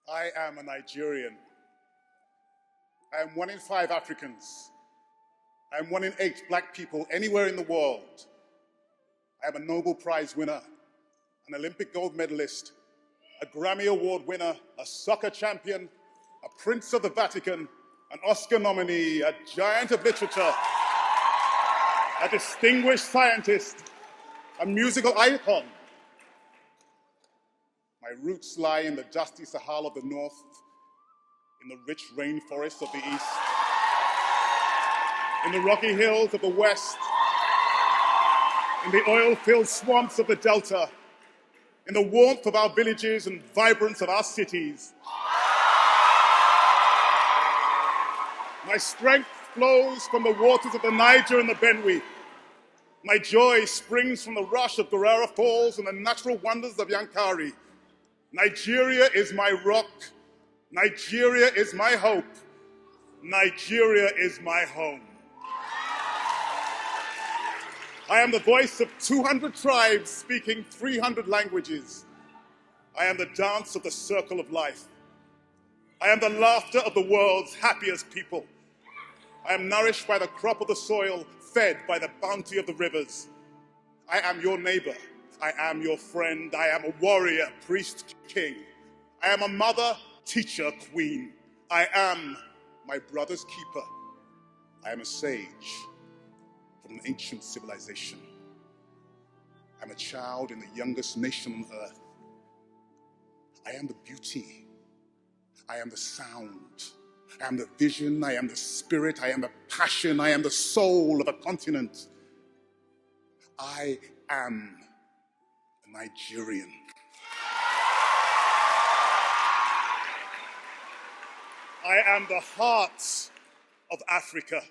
I am a Nigerian. I am 1 in 5 Africans. I am 1 in 8 black people anywhere in the world. I am a Nobel Prize winner, an Olympic gold medalist, a Grammy Award winner, a soccer champion, a Prince of the Vatican, an Oscar nominee, a giant of literature, a distinguished scientist, a musical icon. My roots lie in the dusty Sahara of the north, in the rich rainforests of the east, in the rocky hills of the west, in the oil-filled swamps of the delta, in the warmth of our villages and vibrance of our cities. My strength flows from the waters of the Niger and the Benue. My joy springs from the rush of Guerrera Falls and the natural wonders of Yankari. Nigeria is my rock. Nigeria is my hope. Nigeria is my home. I am the voice of 200 tribes speaking 300 languages. I am the dance of the circle of life. I am the laughter of the world's happiest people. I am nourished by the crop of the soil, fed by the bounty of the rivers. I am your neighbor. I am your friend. I am a warrior, priest, king. I am a mother, teacher, queen. I am my brother's keeper. I am a sage from an ancient civilization. I'm a child in the youngest nation on earth. I am the beauty. I am the sound. I am the vision. I am the spirit. I am the passion. I am the soul of a continent. I am a Nigerian. I am the heart of Africa.